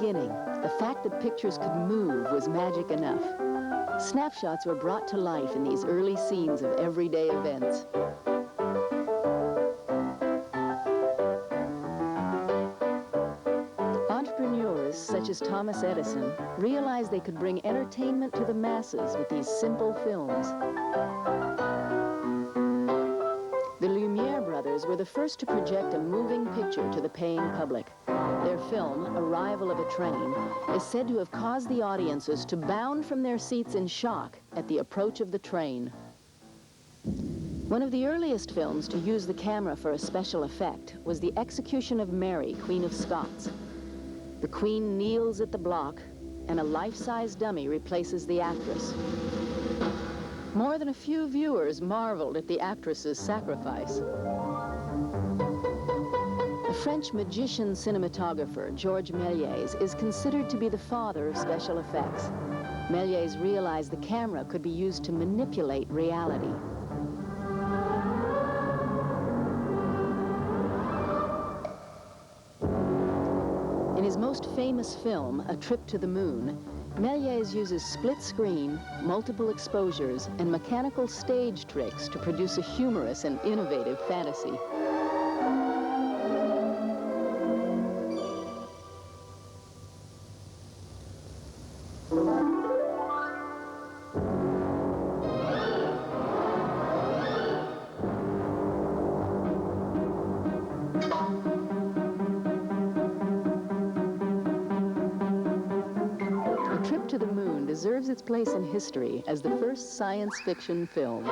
beginning, the fact that pictures could move was magic enough. Snapshots were brought to life in these early scenes of everyday events. Entrepreneurs such as Thomas Edison realized they could bring entertainment to the masses with these simple films. The Lumiere brothers were the first to project a moving picture to the paying public. Their film, Arrival of a Train, is said to have caused the audiences to bound from their seats in shock at the approach of the train. One of the earliest films to use the camera for a special effect was The Execution of Mary, Queen of Scots. The Queen kneels at the block, and a life-size dummy replaces the actress. More than a few viewers marveled at the actress's sacrifice. The French magician cinematographer Georges Méliès is considered to be the father of special effects. Méliès realized the camera could be used to manipulate reality. In his most famous film, A Trip to the Moon, Méliès uses split screen, multiple exposures, and mechanical stage tricks to produce a humorous and innovative fantasy. Deserves its place in history as the first science fiction film.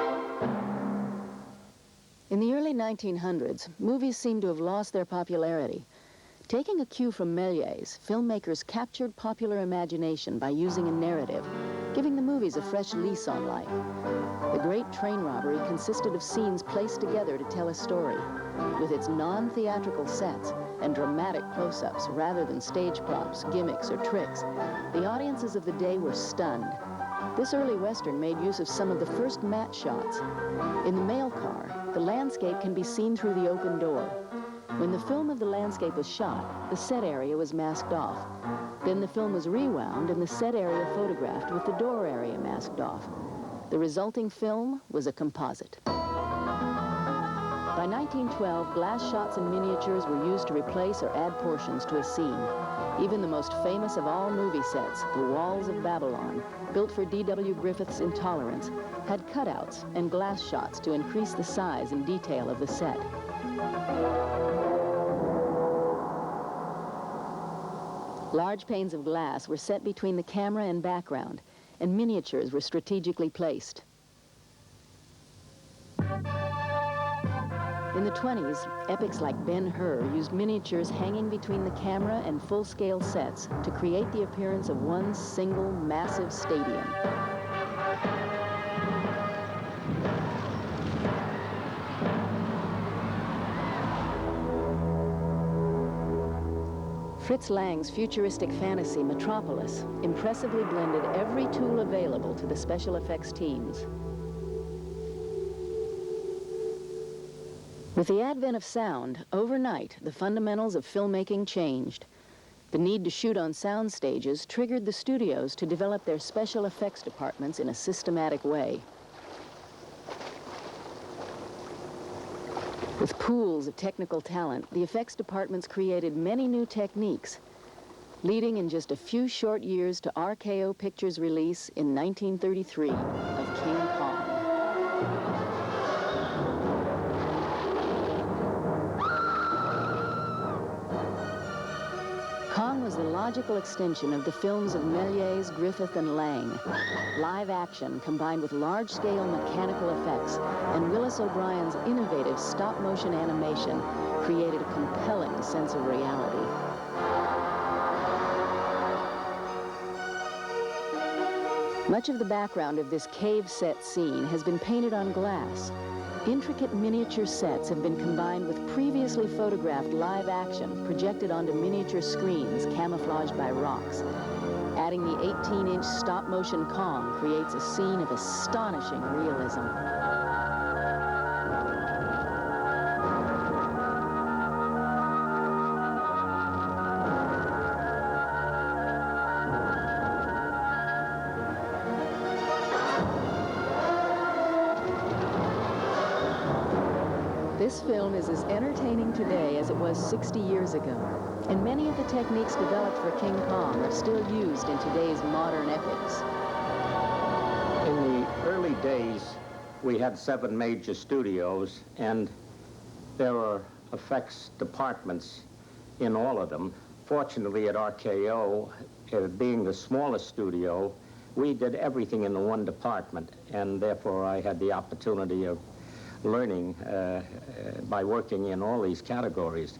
In the early 1900s, movies seemed to have lost their popularity. Taking a cue from Méliès, filmmakers captured popular imagination by using a narrative, giving the movies a fresh lease on life. The Great Train Robbery consisted of scenes placed together to tell a story, with its non-theatrical sets and dramatic close-ups rather than stage props, gimmicks, or tricks. The audiences of the day were stunned. This early Western made use of some of the first matte shots. In the mail car, the landscape can be seen through the open door. When the film of the landscape was shot, the set area was masked off. Then the film was rewound and the set area photographed with the door area masked off. The resulting film was a composite. By 1912, glass shots and miniatures were used to replace or add portions to a scene. Even the most famous of all movie sets, The Walls of Babylon, built for D.W. Griffith's Intolerance, had cutouts and glass shots to increase the size and detail of the set. Large panes of glass were set between the camera and background, and miniatures were strategically placed. In the 20s, epics like Ben-Hur used miniatures hanging between the camera and full-scale sets to create the appearance of one single massive stadium. Fritz Lang's futuristic fantasy, Metropolis, impressively blended every tool available to the special effects teams. With the advent of sound, overnight, the fundamentals of filmmaking changed. The need to shoot on sound stages triggered the studios to develop their special effects departments in a systematic way. With pools of technical talent, the effects departments created many new techniques, leading in just a few short years to RKO Pictures' release in 1933 of King Kong. Kong was the logical extension of the films of Méliès, Griffith, and Lang. Live action combined with large-scale mechanical effects and Willis O'Brien's innovative stop-motion animation created a compelling sense of reality. Much of the background of this cave set scene has been painted on glass. Intricate miniature sets have been combined with previously photographed live action projected onto miniature screens camouflaged by rocks. Adding the 18-inch stop-motion Kong creates a scene of astonishing realism. This film is as entertaining today as it was 60 years ago, and many of the techniques developed for King Kong are still used in today's modern epics. In the early days, we had 7 major studios, and there were effects departments in all of them. Fortunately, at RKO, being the smallest studio, we did everything in the one department, and therefore I had the opportunity of learning by working in all these categories.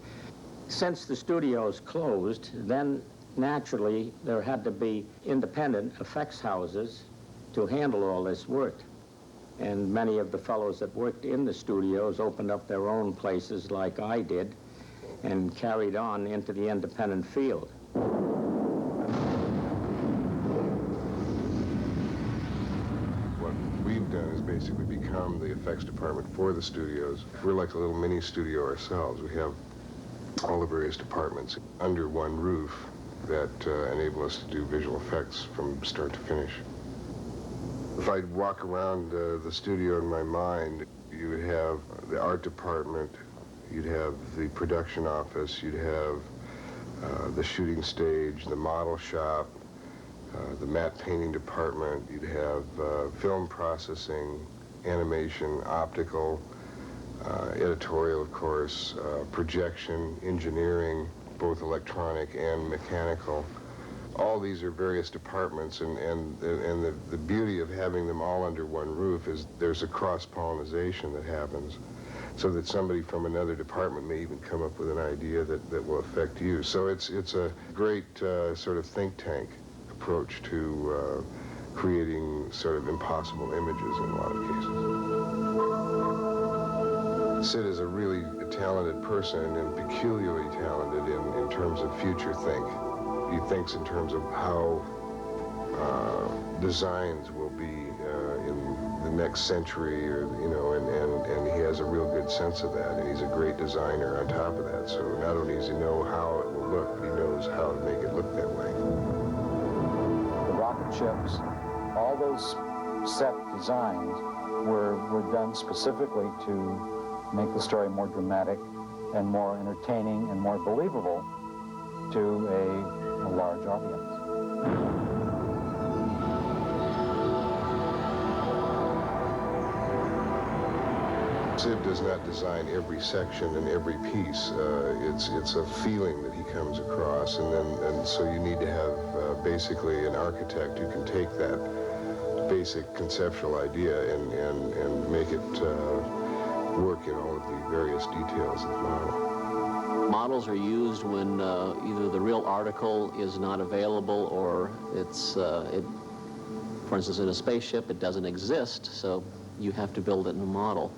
Since the studios closed, then naturally there had to be independent effects houses to handle all this work. And many of the fellows that worked in the studios opened up their own places like I did and carried on into the independent field. What we've done is basically become the effects department for the studios. We're like a little mini studio ourselves. We have all the various departments under one roof that enable us to do visual effects from start to finish. If I walk around the studio in my mind, you would have the art department, you'd have the production office, you'd have the shooting stage, the model shop, the matte painting department, you'd have film processing, animation, optical, editorial, of course, projection, engineering, both electronic and mechanical. All these are various departments, and the beauty of having them all under one roof is there's a cross-pollination that happens, so that somebody from another department may even come up with an idea that will affect you. So it's a great sort of think tank approach to creating sort of impossible images in a lot of cases. Sid is a really talented person and peculiarly talented in terms of future think. He thinks in terms of how designs will be in the next century, or and he has a real good sense of that, and he's a great designer on top of that. So not only does he know how it will look, but he knows how to make it look that way. The rocket ships, all those set designs were done specifically to make the story more dramatic and more entertaining and more believable to a large audience. Sid does not design every section and every piece. It's a feeling that he comes across, and so you need to have basically an architect who can take that basic conceptual idea and make it work in all of the various details of the model. Models are used when either the real article is not available, or it's, for instance, in a spaceship, it doesn't exist, so you have to build it in a model.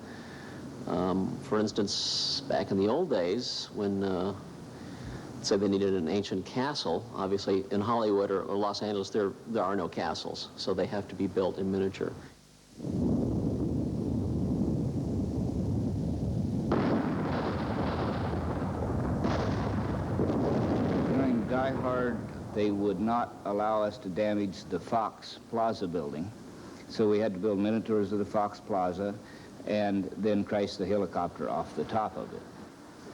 For instance, back in the old days, when, say they needed an ancient castle, obviously in Hollywood or Los Angeles, there are no castles, so they have to be built in miniature. Die Hard, they would not allow us to damage the Fox Plaza building. So we had to build miniatures of the Fox Plaza and then crash the helicopter off the top of it.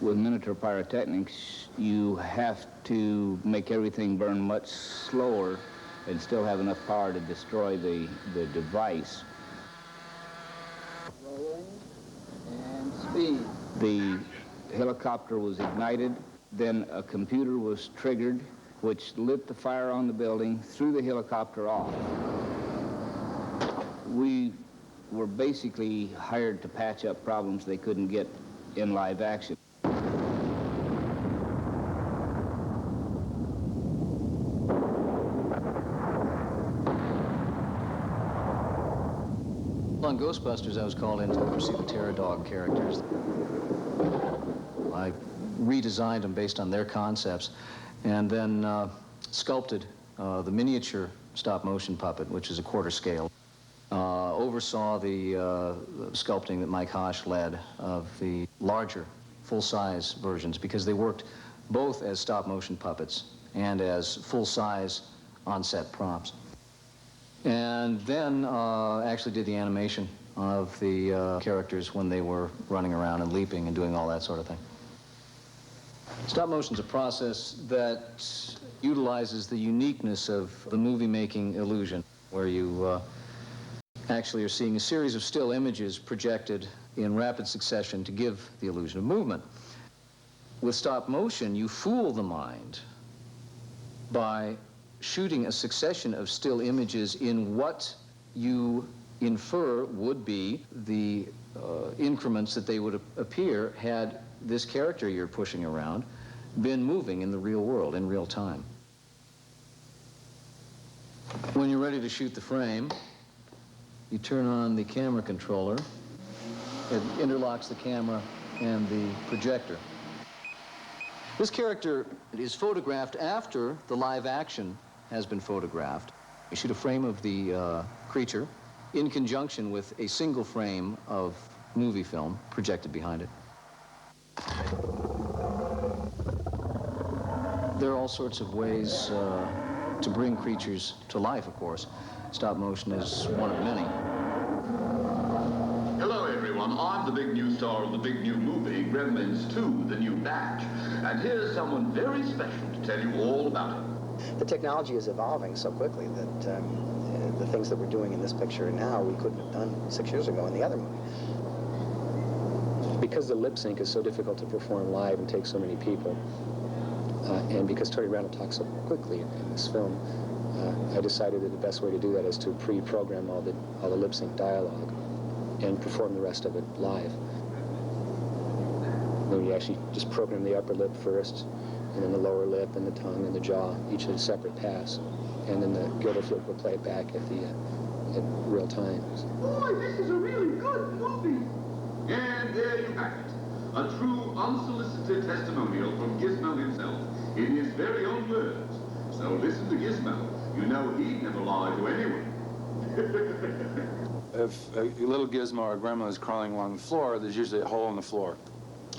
With miniature pyrotechnics, you have to make everything burn much slower and still have enough power to destroy the device. Rolling and speed. The helicopter was ignited. Then a computer was triggered, which lit the fire on the building, threw the helicopter off. We were basically hired to patch up problems they couldn't get in live action. On Ghostbusters, I was called in to pursue the Terror Dog characters. I redesigned them based on their concepts, and then sculpted the miniature stop-motion puppet, which is a quarter scale. Oversaw the sculpting that Mike Hosh led of the larger, full-size versions, because they worked both as stop-motion puppets and as full-size on-set props. And then actually did the animation of the characters when they were running around and leaping and doing all that sort of thing. Stop motion's a process that utilizes the uniqueness of the movie-making illusion, where you actually are seeing a series of still images projected in rapid succession to give the illusion of movement. With stop motion, you fool the mind by shooting a succession of still images in what you infer would be the increments that they would appear had this character you're pushing around been moving in the real world, in real time. When you're ready to shoot the frame, you turn on the camera controller. It interlocks the camera and the projector. This character is photographed after the live action has been photographed. You shoot a frame of the creature in conjunction with a single frame of movie film projected behind it. There are all sorts of ways to bring creatures to life, of course. Stop motion is one of many. Hello, everyone. I'm the big new star of the big new movie, Gremlins 2, The New Batch. And here's someone very special to tell you all about it. The technology is evolving so quickly that the things that we're doing in this picture now we couldn't have done 6 years ago in the other movie. Because the lip sync is so difficult to perform live and take so many people, and because Tony Randall talks so quickly in this film, I decided that the best way to do that is to pre-program all the lip sync dialogue and perform the rest of it live. Then you actually just program the upper lip first, and then the lower lip and the tongue and the jaw, each at a separate pass, and then the gilder flip will play it back at real time. Boy, this is a really good movie. And there you have it. A true unsolicited testimonial from Gizmo himself in his very own words. So listen to Gizmo. You know he'd never lie to anyone. If a little gizmo or a gremlin is crawling along the floor, there's usually a hole in the floor.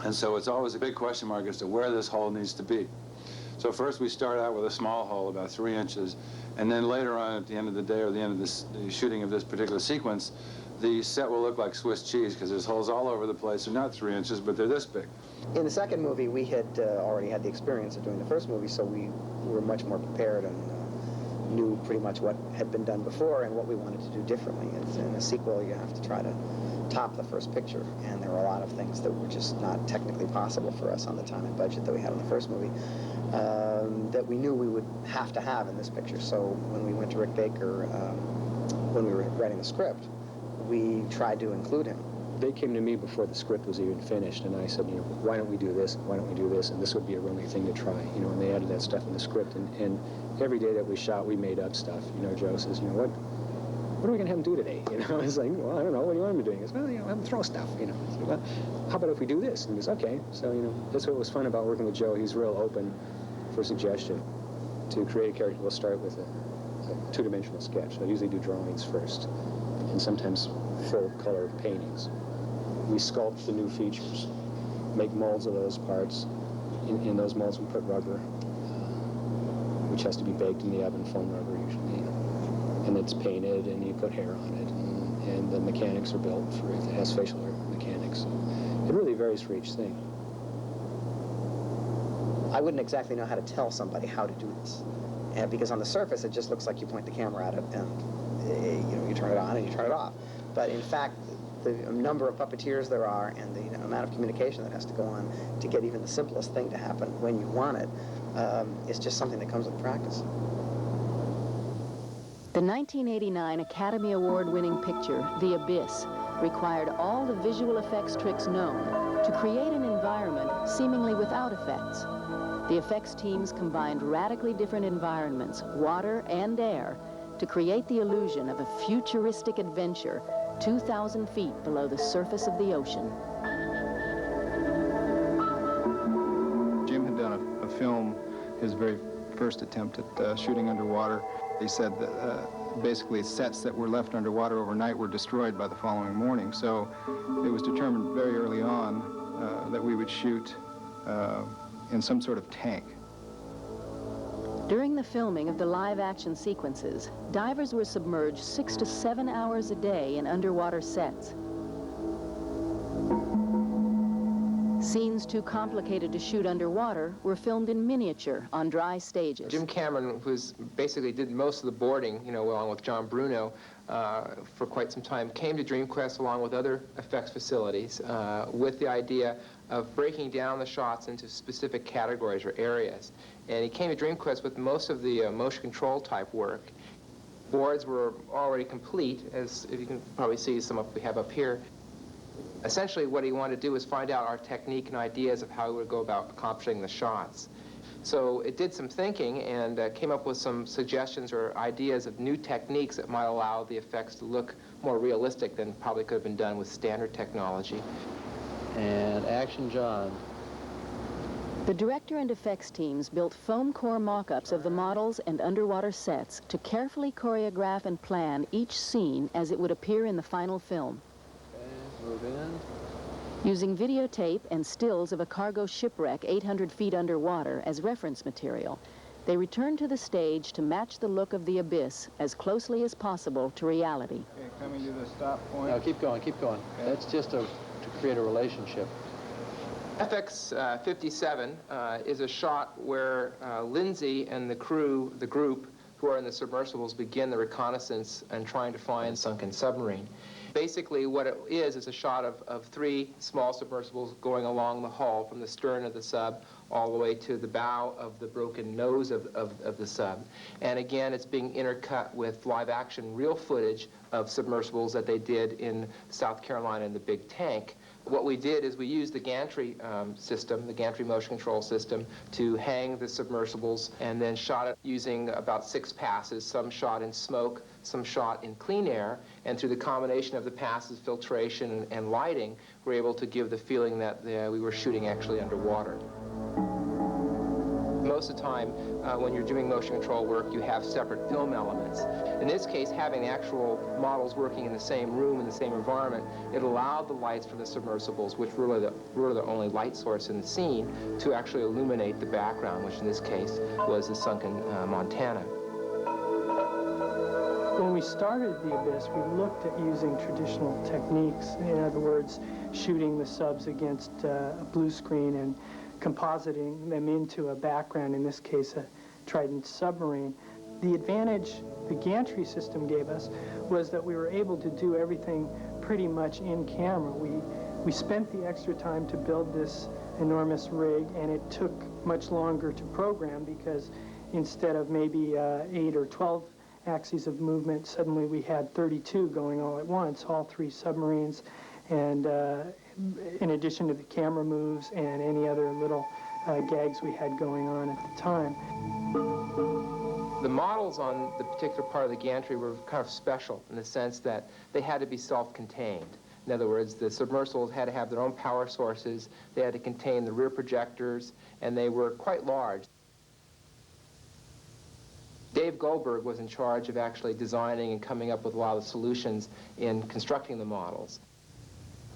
And so it's always a big question mark as to where this hole needs to be. So first we start out with a small hole, about 3 inches, and then later on at the end of the day or the end of the shooting of this particular sequence, the set will look like Swiss cheese because there's holes all over the place. They're not 3 inches, but they're this big. In the second movie, we had already had the experience of doing the first movie, so we were much more prepared and knew pretty much what had been done before and what we wanted to do differently. In a sequel, you have to try to top the first picture, and there were a lot of things that were just not technically possible for us on the time and budget that we had on the first movie that we knew we would have to have in this picture. So when we went to Rick Baker, when we were writing the script, we tried to include him. They came to me before the script was even finished, and I said, why don't we do this? Why don't we do this? And this would be a really thing to try, and they added that stuff in the script. And every day that we shot, we made up stuff. Joe says, what are we going to have him do today? It's like, well, I don't know. What do you want him to do? He goes, well, have him throw stuff. I said, well, how about if we do this? And he goes, okay. So, that's what was fun about working with Joe. He's real open for suggestion. To create a character, we'll start with a two-dimensional sketch. I usually do drawings first, and sometimes full-color paintings. We sculpt the new features, make molds of those parts. In those molds, we put rubber, which has to be baked in the oven, foam rubber usually. And it's painted, and you put hair on it, and the mechanics are built for it. It has facial mechanics. It really varies for each thing. I wouldn't exactly know how to tell somebody how to do this, because on the surface, it just looks like you point the camera at it, and you turn it on and you turn it off. But in fact, the number of puppeteers there are and the amount of communication that has to go on to get even the simplest thing to happen when you want it is just something that comes with practice. The 1989 Academy Award-winning picture, The Abyss, required all the visual effects tricks known to create an environment seemingly without effects. The effects teams combined radically different environments, water and air, to create the illusion of a futuristic adventure 2,000 feet below the surface of the ocean. Jim had done a film, his very first attempt at shooting underwater. He said that basically sets that were left underwater overnight were destroyed by the following morning. So it was determined very early on that we would shoot in some sort of tank. During the filming of the live-action sequences, divers were submerged 6 to 7 hours a day in underwater sets. Scenes too complicated to shoot underwater were filmed in miniature on dry stages. Jim Cameron, who's basically did most of the boarding, along with John Bruno, for quite some time, came to DreamQuest along with other effects facilities with the idea of breaking down the shots into specific categories or areas. And he came to DreamQuest with most of the motion control type work. Boards were already complete, as if you can probably see some we have up here. Essentially, what he wanted to do was find out our technique and ideas of how we would go about accomplishing the shots. So it did some thinking and came up with some suggestions or ideas of new techniques that might allow the effects to look more realistic than probably could have been done with standard technology. And action, John. The director and effects teams built foam core mock-ups of the models and underwater sets to carefully choreograph and plan each scene as it would appear in the final film. Move in. Using videotape and stills of a cargo shipwreck 800 feet underwater as reference material, they returned to the stage to match the look of the abyss as closely as possible to reality. Okay, coming to the stop point. No, keep going, keep going. Okay. That's just to create a relationship. FX 57 is a shot where Lindsay and the crew, the group who are in the submersibles, begin the reconnaissance and trying to find a sunken submarine. Basically, what it is a shot of 3 small submersibles going along the hull from the stern of the sub all the way to the bow of the broken nose of the sub. And again, it's being intercut with live-action real footage of submersibles that they did in South Carolina in the big tank. What we did is we used the gantry system, the gantry motion control system, to hang the submersibles and then shot it using about 6 passes, some shot in smoke, some shot in clean air, and through the combination of the passes, filtration, and lighting, we're able to give the feeling that we were shooting actually underwater. Most of the time, when you're doing motion control work, you have separate film elements. In this case, having the actual models working in the same room, in the same environment, it allowed the lights from the submersibles, which were the only light source in the scene, to actually illuminate the background, which in this case was the sunken Montana. When we started the Abyss, we looked at using traditional techniques. In other words, shooting the subs against a blue screen and compositing them into a background, in this case a Trident submarine. The advantage the gantry system gave us was that we were able to do everything pretty much in camera. We spent the extra time to build this enormous rig, and it took much longer to program because instead of maybe 8 or 12 axes of movement, suddenly we had 32 going all at once, all 3 submarines, and in addition to the camera moves and any other little gags we had going on at the time. The models on the particular part of the gantry were kind of special in the sense that they had to be self-contained. In other words, the submersibles had to have their own power sources, they had to contain the rear projectors, and they were quite large. Dave Goldberg was in charge of actually designing and coming up with a lot of solutions in constructing the models.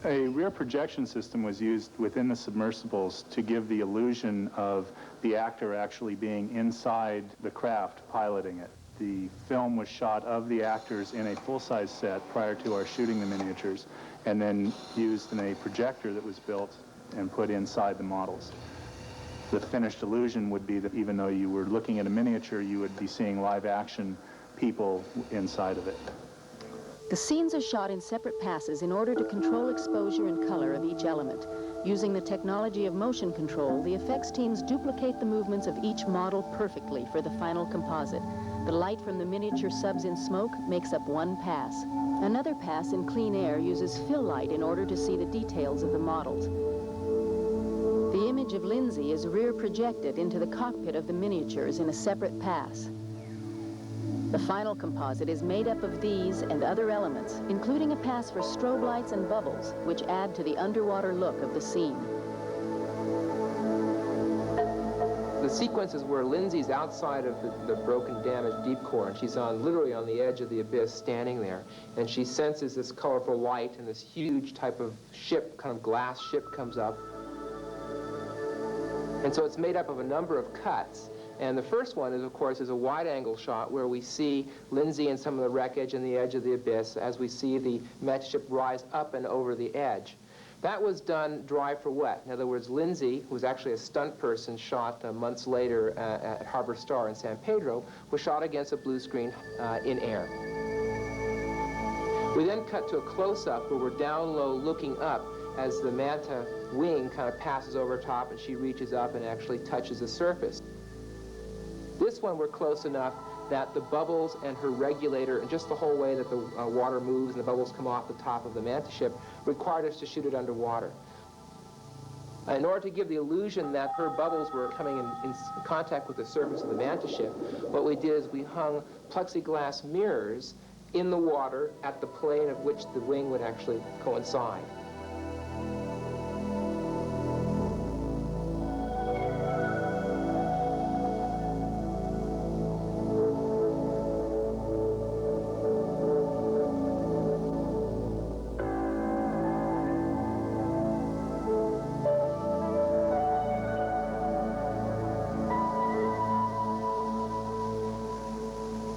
A rear projection system was used within the submersibles to give the illusion of the actor actually being inside the craft piloting it. The film was shot of the actors in a full-size set prior to our shooting the miniatures, and then used in a projector that was built and put inside the models. The finished illusion would be that even though you were looking at a miniature, you would be seeing live-action people inside of it. The scenes are shot in separate passes in order to control exposure and color of each element. Using the technology of motion control, the effects teams duplicate the movements of each model perfectly for the final composite. The light from the miniature subs in smoke makes up 1 pass. Another pass in clean air uses fill light in order to see the details of the models. The image of Lindsay is rear projected into the cockpit of the miniatures in a separate pass. The final composite is made up of these and other elements, including a pass for strobe lights and bubbles, which add to the underwater look of the scene. The sequences where Lindsay's outside of the broken, damaged deep core, and she's literally on the edge of the abyss, standing there, and she senses this colorful light, and this huge type of ship, kind of glass ship, comes up. And so it's made up of a number of cuts. And the first one is, of course, is a wide-angle shot where we see Lindsay and some of the wreckage and the edge of the abyss as we see the mech ship rise up and over the edge. That was done dry for wet. In other words, Lindsay, who was actually a stunt person shot months later at Harbor Star in San Pedro, was shot against a blue screen in air. We then cut to a close-up where we're down low looking up as the Manta wing kind of passes over top and she reaches up and actually touches the surface. This one we're close enough that the bubbles and her regulator and just the whole way that the water moves and the bubbles come off the top of the Manta ship required us to shoot it underwater. In order to give the illusion that her bubbles were coming in contact with the surface of the Manta ship, what we did is we hung plexiglass mirrors in the water at the plane of which the wing would actually coincide.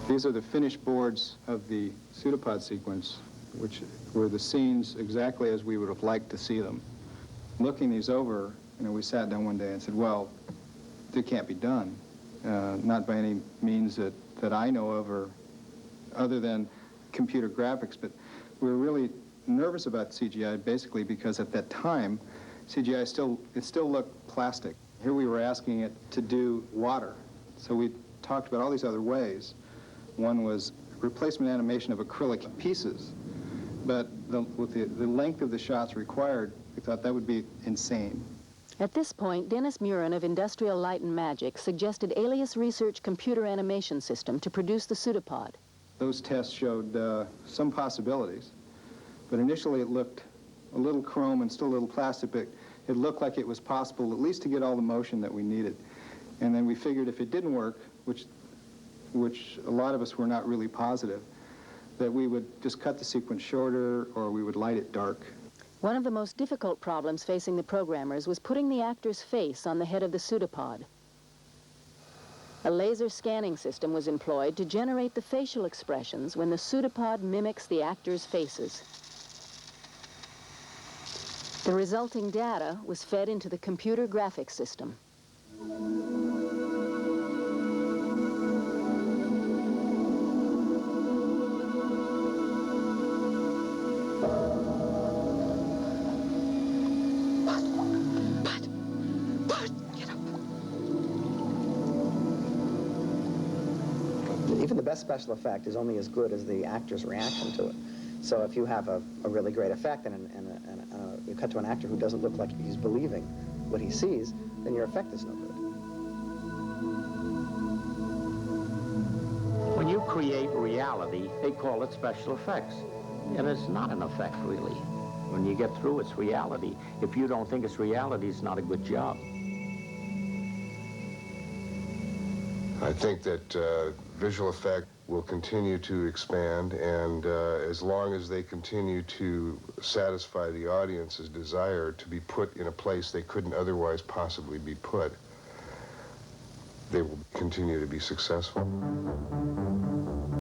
These are the finished boards of the pseudopod sequence, which were the scenes exactly as we would have liked to see them. Looking these over, we sat down one day and said, well, they can't be done. Not by any means that I know of, or other than computer graphics, but we were really nervous about CGI basically because at that time, CGI still looked plastic. Here we were asking it to do water. So we talked about all these other ways. One was replacement animation of acrylic pieces, but with the length of the shots required, we thought that would be insane. At this point, Dennis Murin of Industrial Light and Magic suggested Alias Research computer animation system to produce the pseudopod. Those tests showed some possibilities, but initially it looked a little chrome and still a little plastic, but it looked like it was possible at least to get all the motion that we needed. And then we figured if it didn't work, which a lot of us were not really positive, that we would just cut the sequence shorter or we would light it dark. One of the most difficult problems facing the programmers was putting the actor's face on the head of the pseudopod. A laser scanning system was employed to generate the facial expressions when the pseudopod mimics the actors' faces. The resulting data was fed into the computer graphics system. Even the best special effect is only as good as the actor's reaction to it. So if you have a really great effect and you cut to an actor who doesn't look like he's believing what he sees, then your effect is no good. When you create reality, they call it special effects. And it's not an effect, really. When you get through, it's reality. If you don't think it's reality, it's not a good job. I think that visual effect will continue to expand, and as long as they continue to satisfy the audience's desire to be put in a place they couldn't otherwise possibly be put, they will continue to be successful.